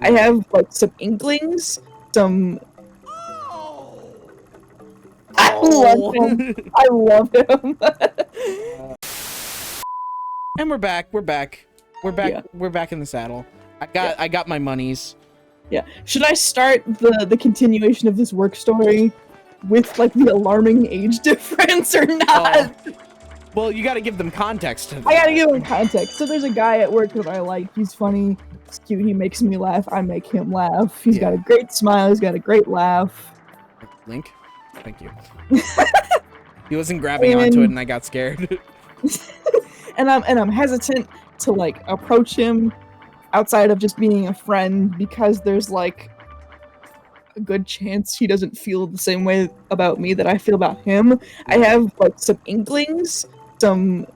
I have like some inklings, some. I love him. I love him. And we're back. We're back. Yeah. We're back in the saddle. I got my monies. Yeah. Should I start the continuation of this work story with like the alarming age difference or not? Well, you got to give them context to that. I gotta give him context. So there's a guy at work that I like. He's funny. He's cute. He makes me laugh. I make him laugh. He's got a great smile. He's got a great laugh. Link, thank you. He wasn't grabbing onto it, and I got scared. and I'm hesitant to like approach him outside of just being a friend because there's like a good chance he doesn't feel the same way about me that I feel about him. I have like some inklings, some.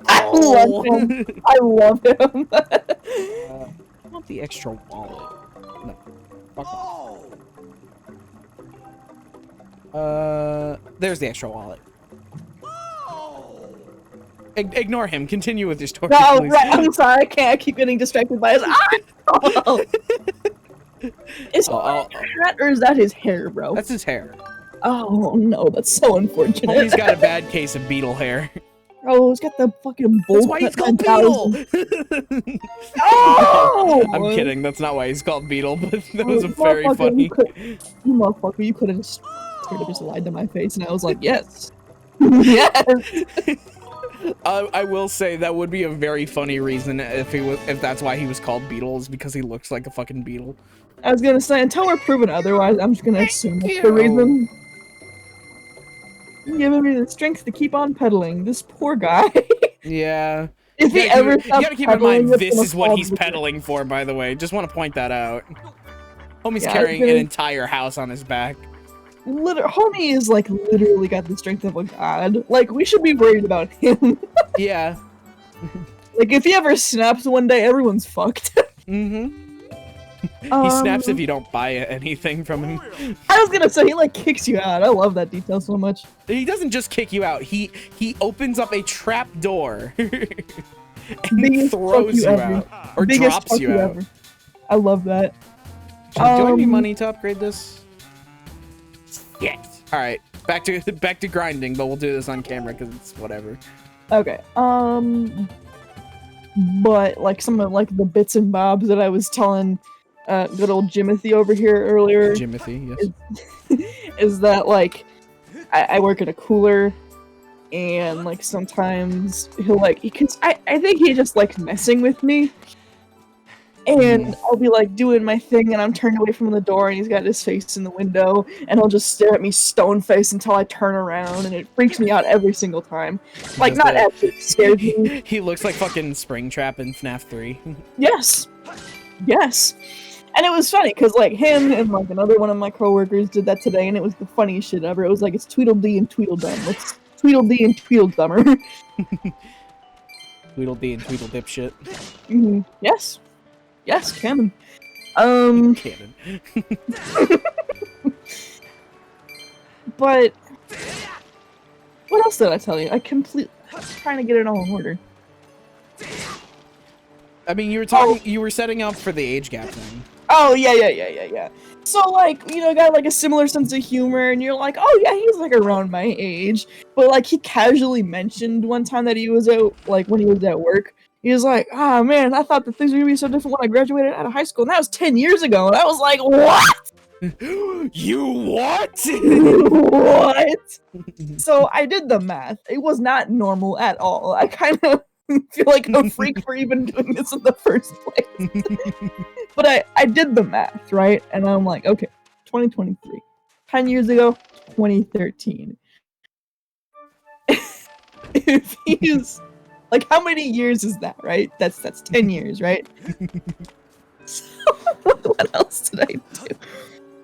I love him. I love him. I want the extra wallet. No. Fuck off. There's the extra wallet. Ignore him. Continue with your story. No, please. right. I'm sorry. I can't. I keep getting distracted by his eyes. Is that hat or is that his hair, bro? That's his hair. Oh no, that's so unfortunate. He's got a bad case of beetle hair. Oh, he's got the fucking bull. That's why he's called Beetle. Oh! I'm kidding. That's not why he's called Beetle, but that was a very funny. You motherfucker, you could have just lied to my face, and I was like, yes. Yes. I will say that would be a very funny reason if that's why he was called Beetle, is because he looks like a fucking beetle. I was gonna say, until we're proven otherwise, I'm just gonna assume that's the reason. You're giving me the strength to keep on pedaling. This poor guy. Yeah. If he ever you gotta keep in mind, this is what he's fall pedaling for, by the way. Just want to point that out. Homie's Yeah, carrying an entire house on his back. Homie is like literally got the strength of a god. Like, we should be worried about him. Yeah. Like, if he ever snaps one day, everyone's fucked. Mm-hmm. He snaps if you don't buy anything from him. I was gonna say, he like kicks you out. I love that detail so much. He doesn't just kick you out. He opens up a trap door and throws you out. Or drops you out. Ever. I love that. Do I need money to upgrade this? Yes. All right, back to grinding, but we'll do this on camera because it's whatever. Okay. But like some of like the bits and bobs that I was telling good old Jimothy over here earlier. Jimothy, yes. Is that like I work at a cooler, and like sometimes he'll like I think he just likes messing with me. And I'll be like doing my thing and I'm turned away from the door and he's got his face in the window and he'll just stare at me stone faced until I turn around, and it freaks me out every single time. Like, not actually scares me. He looks like fucking Springtrap in FNAF 3. Yes. Yes. And it was funny because like him and like another one of my coworkers did that today, and it was the funniest shit ever. It was like, it's Tweedledee and Tweedledum. It's Tweedledee and Tweedledummer. Tweedledee and Tweedledipshit. Mm-hmm. Yes. Yes, canon. Canon. But what else did I tell you? I'm trying to get it all in order. I mean, you were talking. You were setting up for the age gap thing. Oh yeah. So like, you know, got like a similar sense of humor, and you're like, oh yeah, he's like around my age. But like, he casually mentioned one time that he was out, like when he was at work. He was like, ah, man, I thought that things were going to be so different when I graduated out of high school. And that was 10 years ago. And I was like, what? You what? What? So I did the math. It was not normal at all. I kind of feel like a freak for even doing this in the first place. But I did the math, right? And I'm like, okay, 2023. 10 years ago, 2013. If he's... Like, how many years is that, right? That's 10 years, right? So, what else did I do?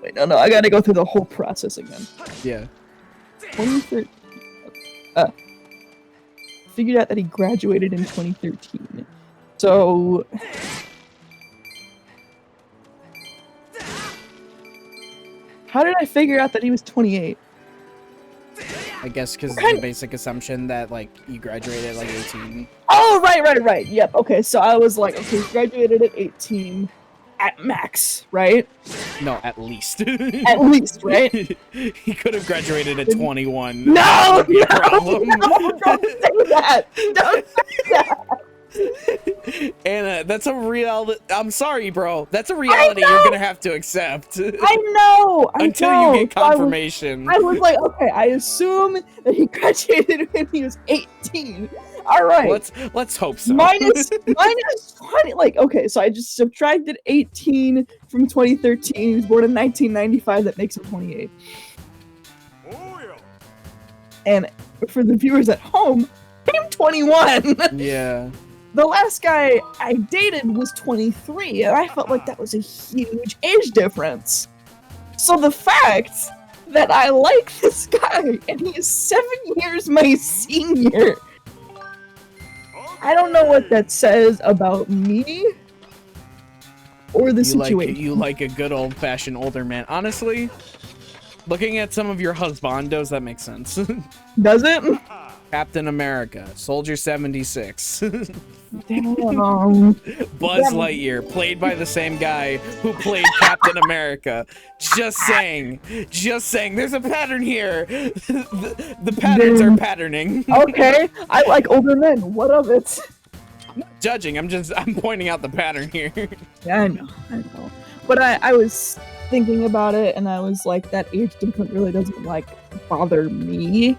Wait, no, I gotta go through the whole process again. Yeah. 2013. Figured out that he graduated in 2013. So... How did I figure out that he was 28? I guess because the basic assumption that like you graduated at like 18. Oh, right. Yep. Okay, so I was like, okay, graduated at 18 at max, right? No, at least. At least, right? He could have graduated at 21. No, no, problem. no, don't say that. Don't say that. Anna, that's a real. I'm sorry, bro. That's a reality you're gonna have to accept. I know. Until you get confirmation. I was like, okay, I assume that he graduated when he was 18. All right. Let's hope so. minus 20. Like, okay, so I just subtracted 18 from 2013. He was born in 1995. That makes him 28. And for the viewers at home, I'm 21. Yeah. The last guy I dated was 23, and I felt like that was a huge age difference. So the fact that I like this guy, and he is 7 years my senior, I don't know what that says about me or the situation. You like a good old-fashioned older man. Honestly, looking at some of your husbandos, that makes sense. Does it? Captain America, Soldier 76. Damn. Buzz Lightyear, played by the same guy who played Captain America. Just saying. There's a pattern here. The patterns are patterning. Okay, I like older men. What of it? I'm not judging. I'm pointing out the pattern here. Yeah, I know. But I was thinking about it, and I was like, that age difference really doesn't like bother me.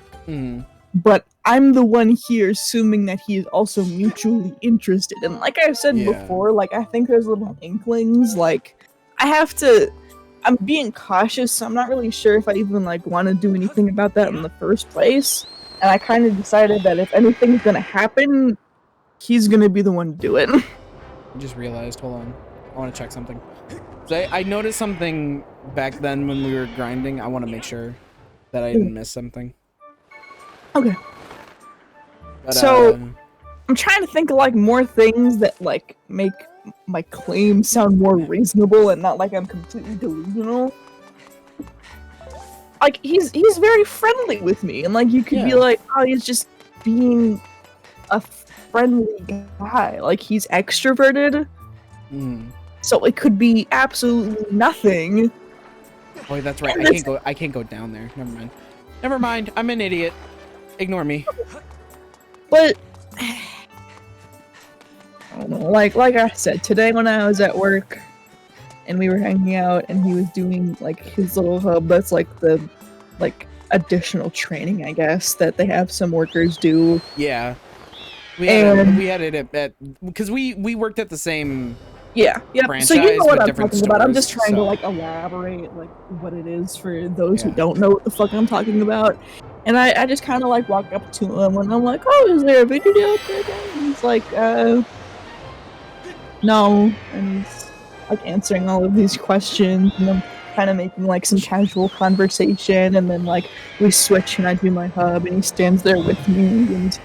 But I'm the one here assuming that he is also mutually interested. And like I said before, like I think there's little inklings. Like I'm being cautious, so I'm not really sure if I even like want to do anything about that in the first place. And I kind of decided that if anything's gonna happen, he's gonna be the one to do it. I just realized, hold on, I want to check something. So I noticed something back then when we were grinding. I want to make sure that I didn't miss something. Okay. But, so I'm trying to think of like more things that like make my claim sound more reasonable and not like I'm completely delusional. Like he's very friendly with me, and like you could be like, oh, he's just being a friendly guy. Like he's extroverted. So it could be absolutely nothing. Oh, that's right. I can't go down there. Never mind. I'm an idiot. Ignore me. But I don't know, like I said, today when I was at work and we were hanging out and he was doing like his little hub, that's like the additional training, I guess, that they have some workers do. Yeah. We had it at because we worked at the same franchise, so you know what I'm talking stores, about. I'm just trying to like elaborate like what it is for those who don't know what the fuck I'm talking about. And I just kind of like walk up to him and I'm like, oh, is there a video up there? And he's like, no. And he's like answering all of these questions, and I'm kind of making like some casual conversation, and then like we switch and I do my hub and he stands there with me, and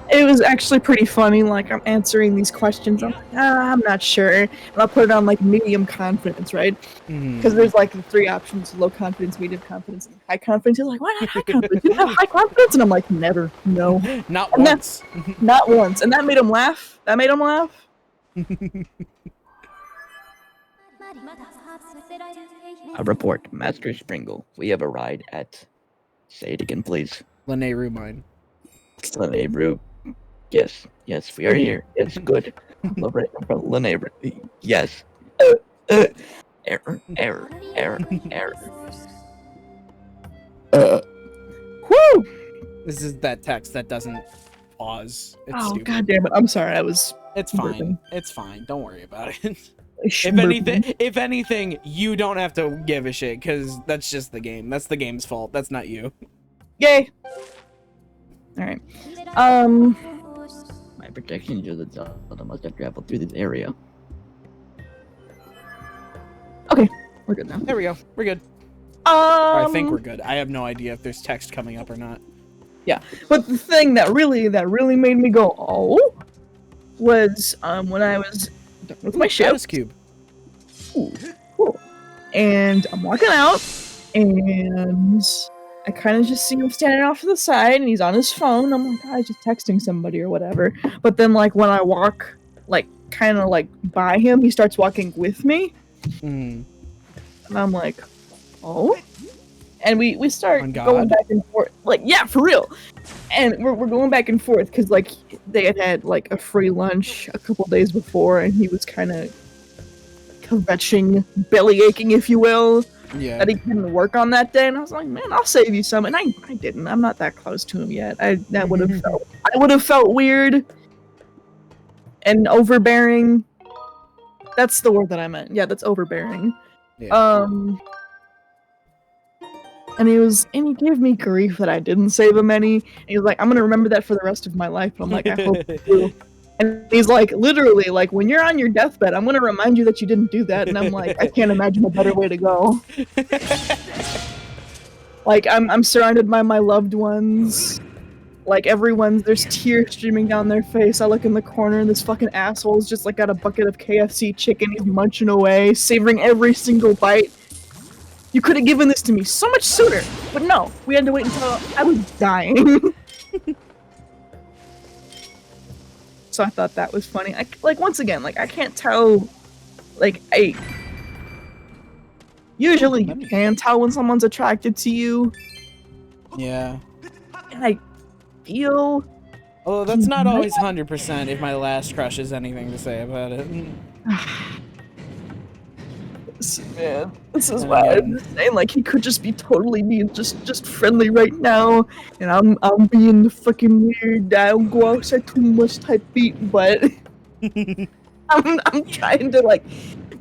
it was actually pretty funny. Like I'm answering these questions, I'm like, I'm not sure, and I'll put it on like medium confidence, right? Because there's like the three options: low confidence, medium confidence, and high confidence. He's like, why not high confidence? You have high confidence? And I'm like, never, no, not once, not once. And that made him laugh. A report, Master Springle. We have a ride at. Say it again, please. Lanayru mine. Lanayru. Yes, we are here. It's good. Lanayru. Yes. Error. Whoo! This is that text that doesn't pause. It's stupid. God damn it! I'm sorry. It's fine. burping. It's fine. Don't worry about it. If anything, you don't have to give a shit because that's just the game. That's the game's fault. That's not you. Yay! All right. My protection shows that Zelda must have traveled through this area. Okay, we're good now. There we go. We're good. I think we're good. I have no idea if there's text coming up or not. Yeah, but the thing that really made me go, oh, was when I was done with my shift. Cube. Ooh, cool. And I'm walking out, and I kind of just see him standing off to the side, and he's on his phone. I'm like, oh, he's just texting somebody or whatever. But then, like, when I walk, like, kind of like by him, he starts walking with me, Mm. and I'm like, oh. And we start On God? going back and forth, like, yeah, for real. And we're going back and forth because, like, they had like a free lunch a couple days before, and he was kind of kvetching, belly aching, if you will, Yeah. that he couldn't work on that day. And I was like, man, I'll save you some. And I didn't. I'm not that close to him yet. I would have felt weird and overbearing. That's the word that I meant. Yeah, that's overbearing. Yeah. And he gave me grief that I didn't save him any. And he was like, I'm gonna remember that for the rest of my life. And I'm like, I hope you do. And he's like, literally, like, when you're on your deathbed, I'm gonna remind you that you didn't do that. And I'm like, I can't imagine a better way to go. Like, I'm surrounded by my loved ones. Like, there's tears streaming down their face. I look in the corner, and this fucking asshole's just, like, got a bucket of KFC chicken. He's munching away, savoring every single bite. You could have given this to me so much sooner, but no, we had to wait until I was dying. So I thought that was funny. Once again, like, I can't tell, like, usually you can tell when someone's attracted to you, Yeah. and I feel... Although that's not always 100% if my last crush has anything to say about it. Man, this is why I'm just saying, like, he could just be totally being just friendly right now, and I'm being the fucking weird, I don't go outside too much type beat, but I'm trying to, like,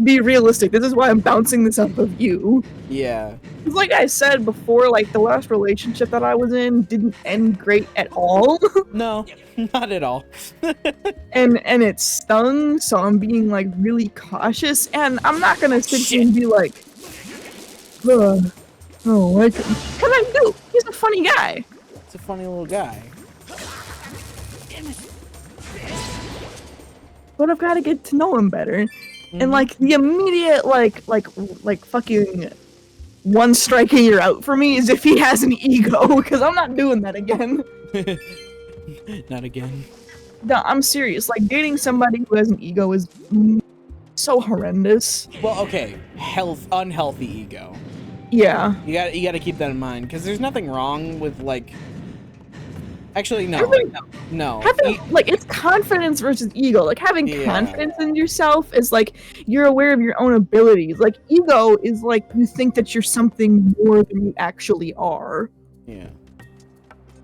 be realistic. This is why I'm bouncing this off of you. Yeah. Because like I said before, like, the last relationship that I was in didn't end great at all. No, not at all. and it stung, so I'm being, like, really cautious, and I'm not gonna sit here and be like, oh, like, because I do. He's a funny guy. It's a funny little guy. Damn it. But I've got to get to know him better. And, like, the immediate, like fucking one striking you're out for me is if he has an ego, because I'm not doing that again. Not again. No, I'm serious. Like, dating somebody who has an ego is so horrendous. Well, okay, unhealthy ego. Yeah. You gotta keep that in mind, because there's nothing wrong with, like... Actually, no. No. Like, it's confidence versus ego. Like, having confidence in yourself is, like, you're aware of your own abilities. Like, ego is, like, you think that you're something more than you actually are. Yeah.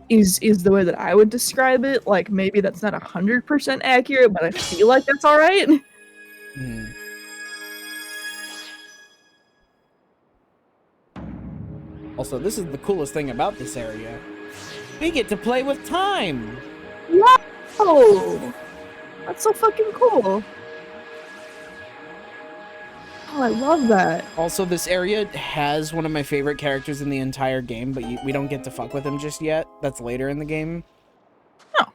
Is the way that I would describe it. Like, maybe that's not 100% accurate, but I feel like that's alright. Also, this is the coolest thing about this area. We get to play with time! Wow! That's so fucking cool. Oh, I love that. Also, this area has one of my favorite characters in the entire game, but we don't get to fuck with him just yet. That's later in the game. Oh.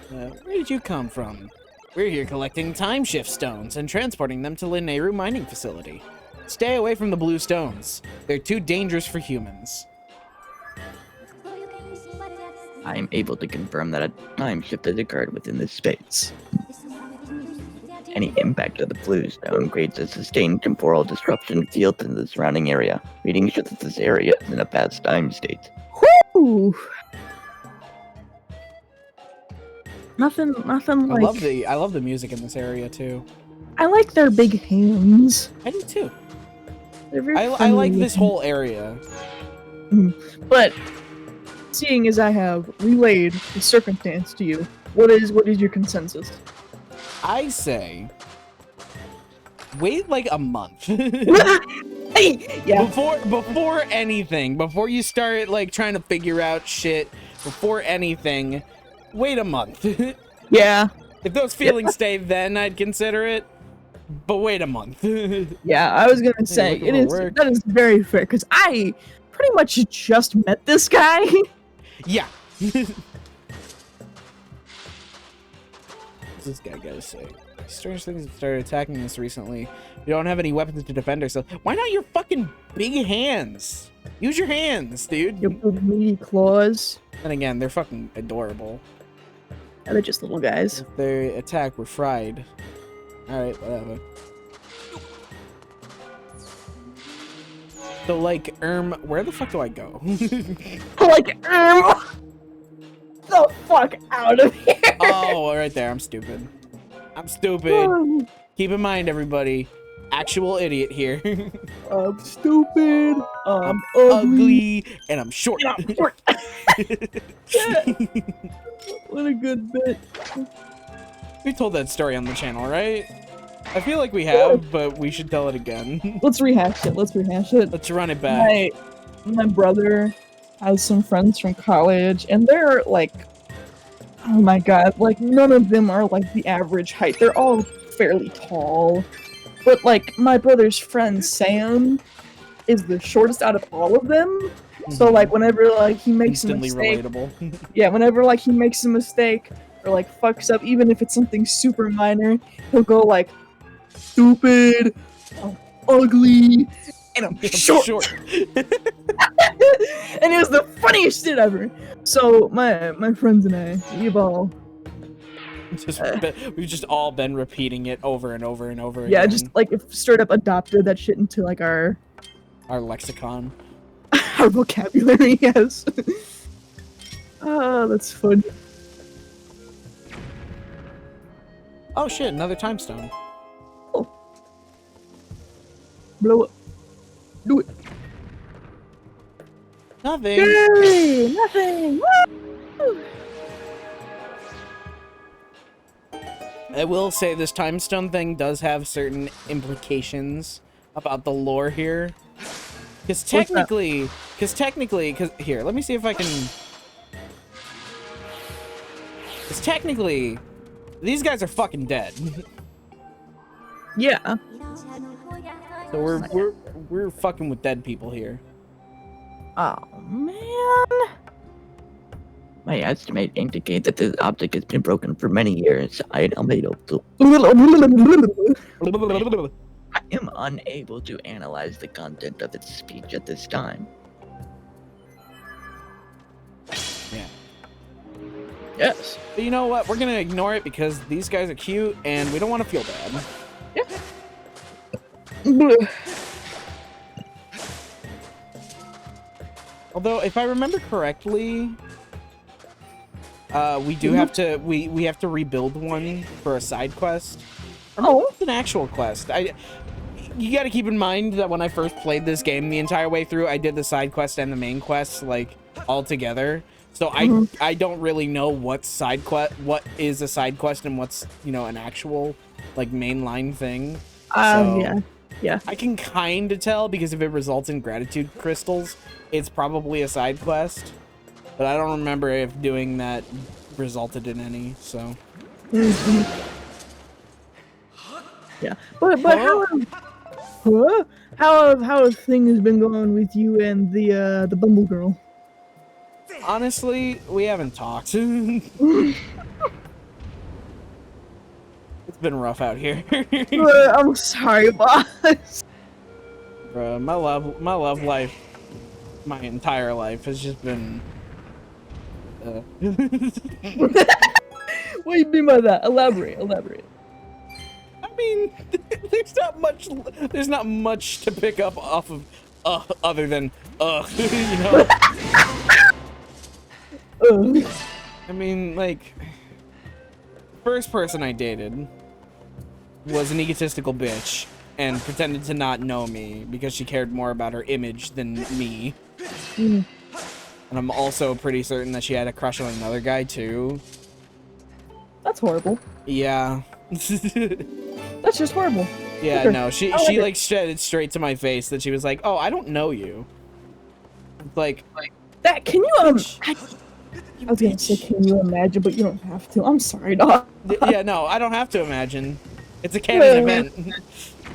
Where did you come from? We're here collecting time shift stones and transporting them to Lineru mining facility. Stay away from the blue stones. They're too dangerous for humans. I am able to confirm that a time shift has occurred within this space. Any impact of the blue stone creates a sustained temporal disruption field in the surrounding area. Readings show that this area is in a past time state. Whoo! Nothing like... I love the music in this area too. I like their big hands. I do too. They're very I like this whole area. But seeing as I have relayed the circumstance to you, what is your consensus? I say wait like a month. Yeah. Before anything, before you start like trying to figure out shit, before anything, wait a month. Yeah. If those feelings stay, then I'd consider it. But wait a month. Yeah, I was gonna say that is very fair because I pretty much just met this guy. Yeah. This this guy gotta say? Strange things have started attacking us recently. We don't have any weapons to defend ourselves. Why not your fucking big hands? Use your hands, dude. Your big meaty claws. And again, they're fucking adorable. Yeah, they're just little guys. If they attack, we're fried. Alright, whatever. So, like, where the fuck do I go? Like, the fuck out of here! Oh, right there. I'm stupid. I'm stupid. Keep in mind, everybody. Actual idiot here. I'm stupid. I'm ugly. and I'm short. And I'm short. Yeah. What a good bit. We told that story on the channel, right? I feel like we have, but we should tell it again. Let's rehash it. Let's rehash it. Let's run it back. My brother has some friends from college, and they're like, oh my god, like none of them are like the average height. They're all fairly tall. But like my brother's friend Sam is the shortest out of all of them. So like whenever like he makes Instantly a mistake, relatable. yeah, whenever like he makes a mistake or like fucks up, even if it's something super minor, he'll go like, stupid, I'm ugly, and I'm short. And it was the funniest shit ever. So my friends and I, we've all We've just all been repeating it over and over and over yeah, again. just like if straight up adopted that shit into like our lexicon. our vocabulary. Yes. Oh, that's fun. Oh shit! Another time stone. Oh. Blow it. Do it. Nothing. Yay! Nothing. Woo! I will say this time stone thing does have certain implications about the lore here. Because technically, here, let me see if I can. Because technically, these guys are fucking dead. Yeah. So we're fucking with dead people here. Oh man. My estimate indicate that this object has been broken for many years. I am unable to analyze the content of its speech at this time. Yeah. Yes. But you know what? We're gonna ignore it because these guys are cute and we don't want to feel bad. Yeah. Although, if I remember correctly, we do have to we have to rebuild one for a side quest. Oh, It's an actual quest. You got to keep in mind that when I first played this game the entire way through, I did the side quest and the main quest like all together. So I don't really know what is a side quest and what's, you know, an actual like mainline thing. So yeah. I can kind of tell because if it results in gratitude crystals, it's probably a side quest. But I don't remember if doing that resulted in any. So. Yeah, but how have things been going with you and the Bumble girl? Honestly, we haven't talked. It's been rough out here. I'm sorry, boss. Bro, my love life, my entire life has just been. What do you mean by that? Elaborate. I mean, there's not much to pick up off of other than you know. I mean, like, first person I dated was an egotistical bitch and pretended to not know me because she cared more about her image than me. And I'm also pretty certain that she had a crush on another guy too. That's horrible. Yeah. That's just horrible. Yeah, Okay. no, she like said it straight to my face that she was like, "Oh, I don't know you." Like that. Can you I was gonna say, can you imagine? But you don't have to. I'm sorry, dog. yeah, no, I don't have to imagine. It's a canon event.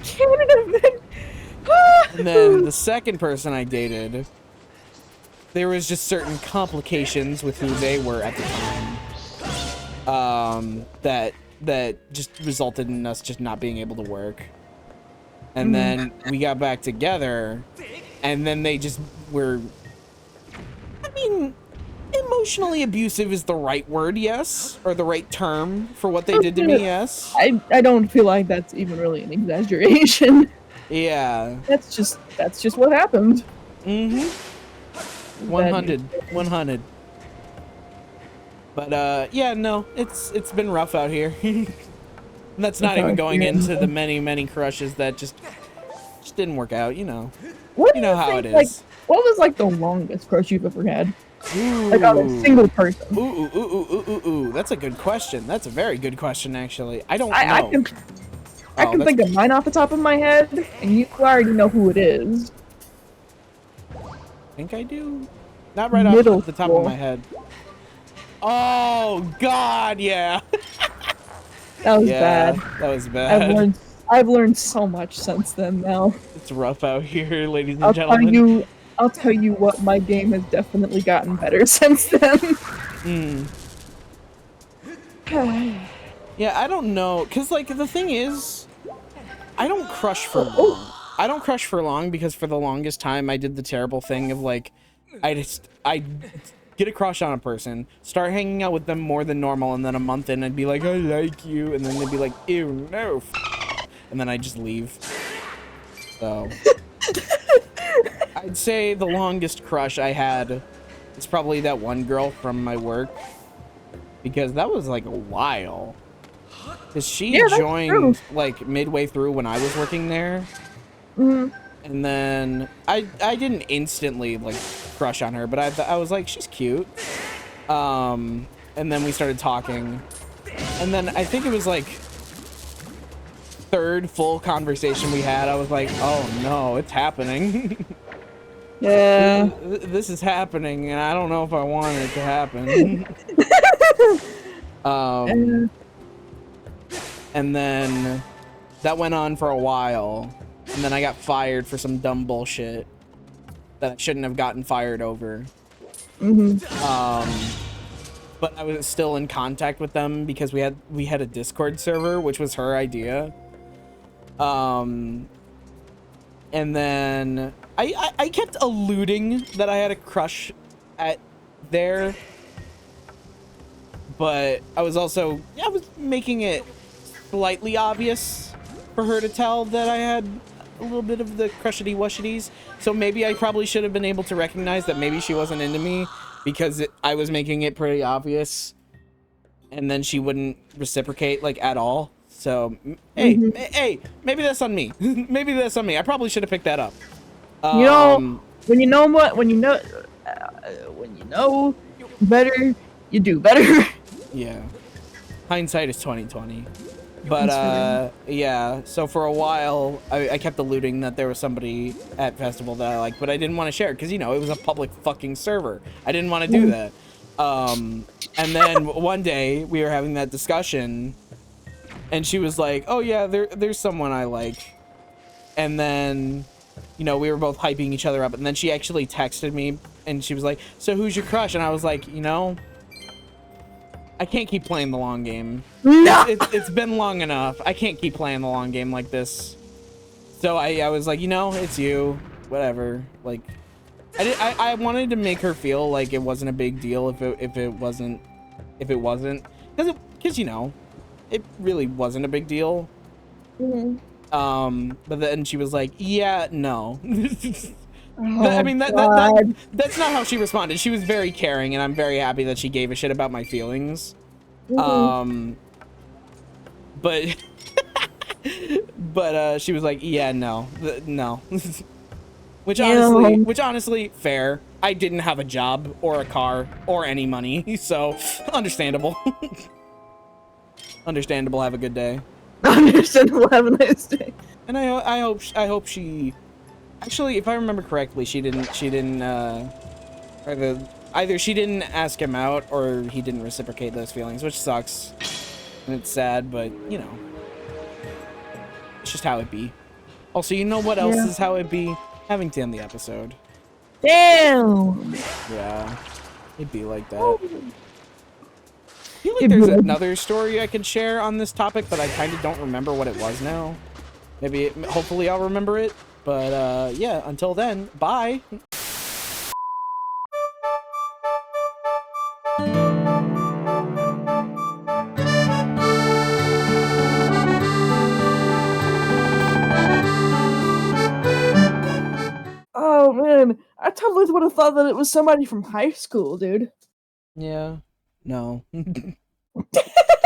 Canon event. And then the second person I dated, there was just certain complications with who they were at the time. That that just resulted in us just not being able to work. And then we got back together, and then they just were, I mean, emotionally abusive is the right word, yes, or the right term for what they did to me, yes. I don't feel like that's even really an exaggeration. Yeah. That's just what happened. 100. But yeah, no, it's been rough out here. And that's not even going into the many crushes that just didn't work out, you know. What you know how it is. Like, what was like the longest crush you've ever had? Ooh. Like on a single person. Ooh. That's a good question. That's a very good question, actually. I don't know. I can think of mine off the top of my head, and you already know who it is. I think I do. Not right off the top of my head. Oh God, yeah. That was bad. That was bad. I've learned so much since then. Now it's rough out here, ladies and gentlemen. I'll tell you what. My game has definitely gotten better since then. Yeah, I don't know, cause like the thing is, I don't crush for long. I don't crush for long because for the longest time I did the terrible thing of like, I get a crush on a person, start hanging out with them more than normal, and then a month in I'd be like, I like you, and then they'd be like, ew, no, and then I just leave. So I'd say the longest crush I had is probably that one girl from my work, because that was like a while. Because she joined like midway through when I was working there. And then I didn't instantly like crush on her, but I was like, she's cute. And then we started talking, and then I think it was like third full conversation we had, I was like, oh no, it's happening. Yeah. This is happening, and I don't know if I want it to happen. And then that went on for a while, and then I got fired for some dumb bullshit that I shouldn't have gotten fired over. But I was still in contact with them because we had a Discord server, which was her idea. And then I kept alluding that I had a crush at there, but I was making it slightly obvious for her to tell that I had a little bit of the crushity wushities. So maybe I probably should have been able to recognize that maybe she wasn't into me because I was making it pretty obvious, and then she wouldn't reciprocate like at all. So hey, maybe that's on me. Maybe that's on me. I probably should have picked that up. You know, when you know better, you do better. Yeah, hindsight is 20/20. But yeah, so for a while I kept alluding that there was somebody at festival that I liked, but I didn't want to share it because, you know, it was a public fucking server. I didn't want to do that. And then one day we were having that discussion, and she was like, oh yeah, there's someone I like. And then, you know, we were both hyping each other up, and then she actually texted me and she was like, so who's your crush? And I was like, you know, I can't keep playing the long game. No! It's been long enough. I can't keep playing the long game like this. So I was like, you know, it's you. Whatever. Like, I wanted to make her feel like it wasn't a big deal if it wasn't. Because, you know, it really wasn't a big deal. But then she was like, yeah, no. I mean, that's not how she responded. She was very caring, and I'm very happy that she gave a shit about my feelings. But she was like, yeah, no. Which honestly, fair. I didn't have a job or a car or any money, so understandable. Understandable. Have a good day. Understandable. Have a nice day. And I hope she. Actually, if I remember correctly, she didn't. Either she didn't ask him out, or he didn't reciprocate those feelings, which sucks, and it's sad. But you know, it's just how it be. Also, you know what else is how it be? Having to end the episode. Damn. Yeah, it'd be like that. feel like there's another story I can share on this topic, but I kind of don't remember what it was now. Maybe, hopefully I'll remember it. But, yeah, until then, bye! Oh man, I totally would have thought that it was somebody from high school, dude. Yeah. No.